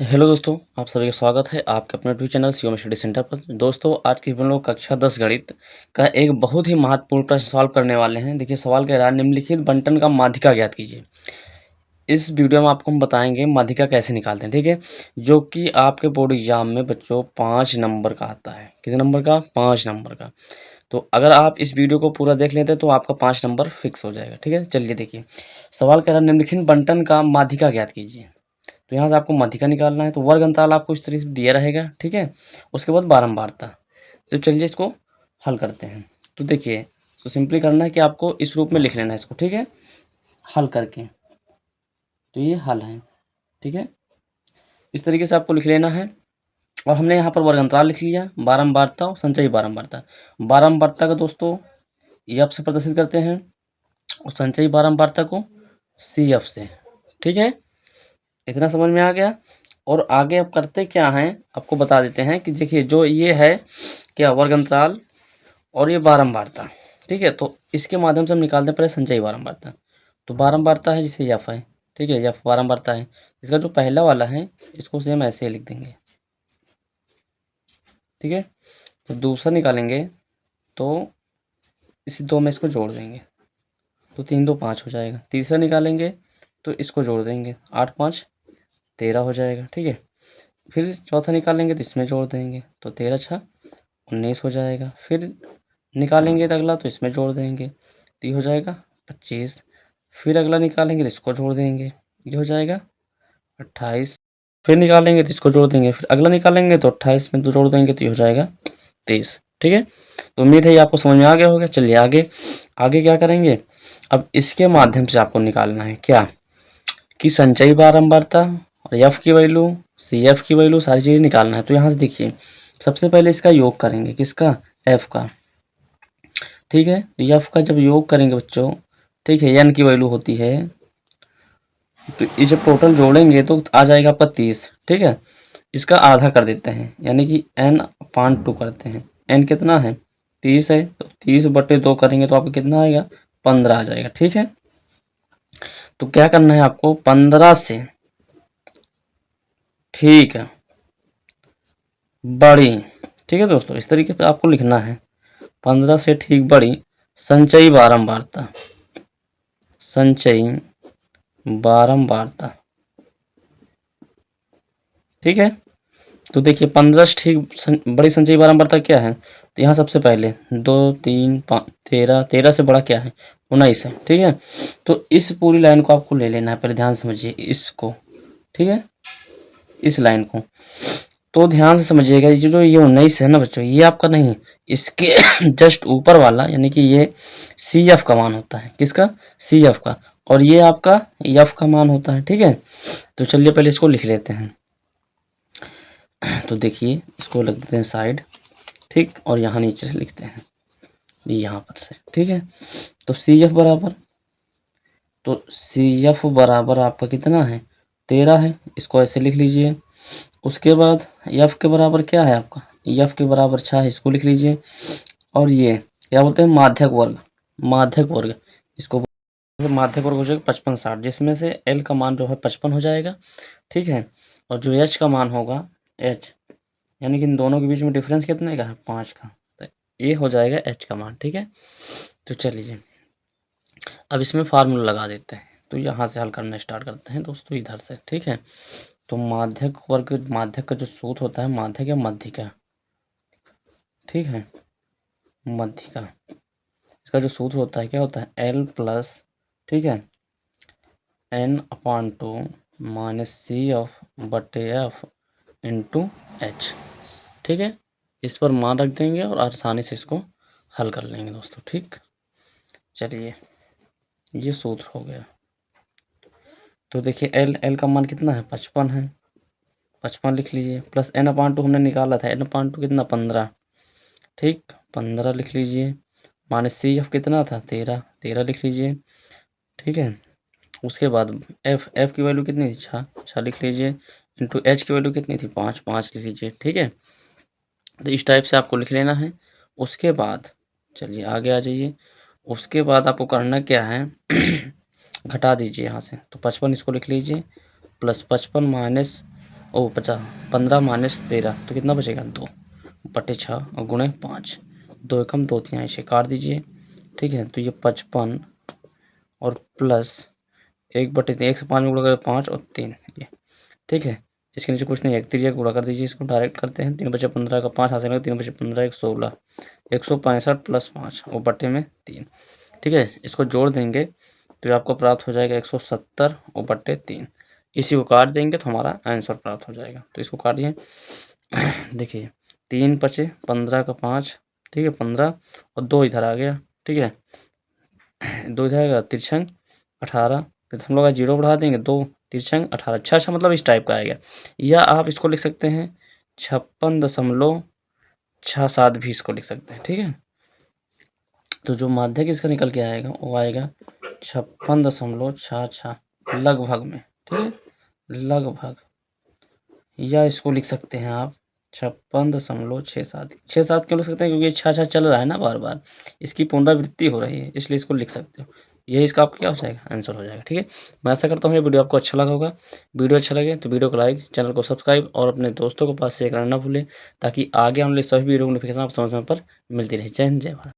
Hello दोस्तों, आप सभी का स्वागत है आपके अपने YouTube channel Shivam study centre पर। दोस्तों, आज की हम लोग कक्षा 10 गणित का एक बहुत ही महत्वपूर्ण प्रश्न सॉल्व करने वाले हैं। देखिए, सवाल कह रहा है निम्नलिखित बंटन का माध्यिका ज्ञात कीजिए। इस वीडियो में आपको हम बताएंगे माध्यिका कैसे निकालते हैं, ठीक है, जो कि आपके बोर्ड एग्जाम में बच्चों 5 नंबर का आता है। कितने नंबर का? 5 नंबर का। तो अगर आप इस वीडियो को पूरा देख लेते हैं तो आपका 5 नंबर फिक्स हो जाएगा, ठीक है। चलिए देखिए, सवाल कह रहा है निम्नलिखित बंटन का माध्यिका ज्ञात कीजिए। तो यहाँ से आपको माध्यिका निकालना है। तो वर्ग अंतराल आपको इस तरीके से दिया रहेगा, ठीक है। उसके बाद बारंबारता। तो चलिए इसको हल करते हैं। तो देखिए, तो सिंपली करना है कि आपको इस रूप में लिख लेना है इसको, ठीक है, हल करके। तो ये हल है, ठीक है, इस तरीके से आपको लिख लेना है। और हमने यहाँ पर वर्ग अंतराल लिख लिया, बारंबारता और संचयी बारंबारता। बारंबारता का दोस्तों एफ से प्रदर्शित करते हैं और संचयी बारंबारता को सी एफ से, ठीक है। इतना समझ में आ गया। और आगे अब करते क्या हैं आपको बता देते हैं कि देखिए, जो ये है क्या, वर्ग अंतराल और ये बारंबारता, ठीक है। तो इसके माध्यम से हम निकालते हैं पहले संचयी बारंबारता। तो बारंबारता है जिसे यफ है, ठीक है, यफ बारंबारता है। इसका जो पहला वाला है इसको सेम ऐसे लिख देंगे, ठीक है। तो दूसरा निकालेंगे तो इस दो में इसको जोड़ देंगे, तो 3 2 5 हो जाएगा। तीसरा निकालेंगे तो इसको जोड़ देंगे, 8 5 13 हो जाएगा, ठीक है। फिर चौथा निकालेंगे तो इसमें जोड़ देंगे, तो 13 6 19 हो जाएगा। फिर निकालेंगे तो अगला तो इसमें जोड़ देंगे, तो ये हो जाएगा 25। फिर अगला निकालेंगे तो इसको जोड़ देंगे, ये हो जाएगा 28। फिर निकालेंगे तो इसको जोड़ देंगे, फिर अगला निकालेंगे तो 28 में तो जोड़ देंगे, तो ये हो जाएगा 23, ठीक है। तो उम्मीद है ये आपको समझ में आ गया होगा। चलिए आगे आगे क्या करेंगे, अब इसके माध्यम से आपको निकालना है क्या, कि संचयी बारंबारता और एफ की वैल्यू, सी एफ की वैल्यू, सारी चीज़ें निकालना है। तो यहाँ से देखिए, सबसे पहले इसका योग करेंगे, किसका, एफ का, ठीक है। तो एफ का जब योग करेंगे बच्चों, ठीक है, एन की वैल्यू होती है, तो ये जब टोटल जोड़ेंगे तो आ जाएगा आपका 30, ठीक है। इसका आधा कर देते हैं, यानी कि एन अपान 2 करते हैं। एन कितना है, 30 है, तो 30/2 करेंगे तो आपको कितना आएगा, 15 आ जाएगा, ठीक है। तो क्या करना है आपको, 15 से, ठीक है, बड़ी, ठीक है दोस्तों, इस तरीके से आपको लिखना है। 15 से ठीक बड़ी संचयी बारंबारता, संचयी बारंबारता, ठीक है। तो देखिए, 15 से ठीक बड़ी संचयी बारंबारता क्या है, तो यहाँ सबसे पहले 2 3 5 13, 13 से बड़ा क्या है, 19 है, ठीक है। तो इस पूरी लाइन को आपको ले लेना है, पहले ध्यान समझिए इसको, ठीक है, इस लाइन को। तो ध्यान से समझिएगा, ये जो ये 19 है ना बच्चों, ये आपका नहीं है, इसके जस्ट ऊपर वाला, यानी कि ये सी एफ का मान होता है, किसका, सी एफ का, और ये आपका एफ का मान होता है, ठीक है। तो चलिए पहले इसको लिख लेते हैं। तो देखिए, इसको लिख देते हैं साइड, ठीक, और यहाँ नीचे से लिखते हैं यहाँ पर से, ठीक है। तो सी एफ बराबर, तो सी एफ बराबर आपका कितना है, 13 है, इसको ऐसे लिख लीजिए। उसके बाद एफ के बराबर क्या है आपका, एफ के बराबर 6 है, इसको लिख लीजिए। और ये क्या बोलते हैं, माध्यक वर्ग, माध्यक वर्ग, इसको माध्यक वर्ग हो जाएगा 55 60, जिसमें से एल का मान जो है 55 हो जाएगा, ठीक है। और जो एच का मान होगा, एच, यानी कि इन दोनों के बीच में डिफरेंस कितने का है, 5 का, तो ये हो जाएगा एच का मान, ठीक है। तो चलिए अब इसमें फार्मूला लगा देते हैं। तो यहाँ से हल करना स्टार्ट करते हैं दोस्तों, इधर से, ठीक है। तो माध्यक वर्ग, माध्यक का जो सूत्र होता है, माध्यक या मध्यिका, ठीक है, मध्यिका, इसका जो सूत्र होता है क्या होता है, एल प्लस, ठीक है, n/2 माइनस सी एफ बटे एफ इंटू एच, ठीक है। इस पर मान रख देंगे और आसानी से इसको हल कर लेंगे दोस्तों, ठीक। चलिए, ये सूत्र हो गया। तो देखिए, एल एल का मान कितना है, 55 है, 55 लिख लीजिए, प्लस n/2 हमने निकाला था, n/2 कितना, 15, ठीक, 15 लिख लीजिए, माइनस सी एफ कितना था, 13, 13 लिख लीजिए, ठीक है। उसके बाद एफ एफ की वैल्यू कितनी थी, 6, 6 लिख लीजिए, इंटू एच की वैल्यू कितनी थी, 5, 5 लिख लीजिए, ठीक है। तो इस टाइप से आपको लिख लेना है। उसके बाद चलिए आगे आ जाइए। उसके बाद आपको करना क्या है, घटा दीजिए यहाँ से, तो 55 इसको लिख लीजिए, प्लस 55 माइनस ओ 15 माइनस 13 तो कितना बचेगा 2 बटे 6 और गुणे 5, 2 एकम 2 तिहाई से काट दीजिए। ठीक है, तो ये 55 और प्लस 1 बटे 1 से 5 में गुणा करें 5 और 3 ये। ठीक है, इसके नीचे कुछ नहीं है, 1 तिर्यक गुणा कर दीजिए, इसको डायरेक्ट करते हैं। 3 बचे 15 का 5 हाथ से 3 बचे 15 1 16 165 प्लस 5 और बटे में 3। ठीक है, इसको जोड़ देंगे तो आपको प्राप्त हो जाएगा 170 और बटे 3। इसी को काट देंगे तो हमारा आंसर प्राप्त हो जाएगा। तो इसको काटिए देखिए 3 बचे 15 का 5, ठीक है 15 और 2 इधर आ गया। ठीक है 2 इधर आएगा, तिरछंग 18 फिर हम लोग 0 बढ़ा देंगे 2 तिरछंग 18 अच्छा मतलब इस टाइप का आएगा। या आप इसको लिख सकते हैं 56.67 भी इसको लिख सकते हैं। ठीक है, तो जो माध्यक इसका निकल के आएगा वो आएगा 56.66 लगभग में। ठीक है, लगभग। या इसको लिख सकते हैं आप 56.67 67 क्यों लिख सकते हैं, क्योंकि ये छा चल रहा है ना बार बार, इसकी पुनरावृत्ति हो रही है, इसलिए इसको लिख सकते हो। यही इसका आपका क्या हो जाएगा, आंसर हो जाएगा। ठीक है, मैं आशा करता हूँ ये वीडियो आपको अच्छा लगा होगा। वीडियो अच्छा लगे तो वीडियो को लाइक, चैनल को सब्सक्राइब और अपने दोस्तों को पास शेयर करना ना भूलें, ताकि आगे आने वाले सभी वीडियो की नोटिफिकेशन आप समय समय पर मिलती रहे। जय हिंद, जय भारत।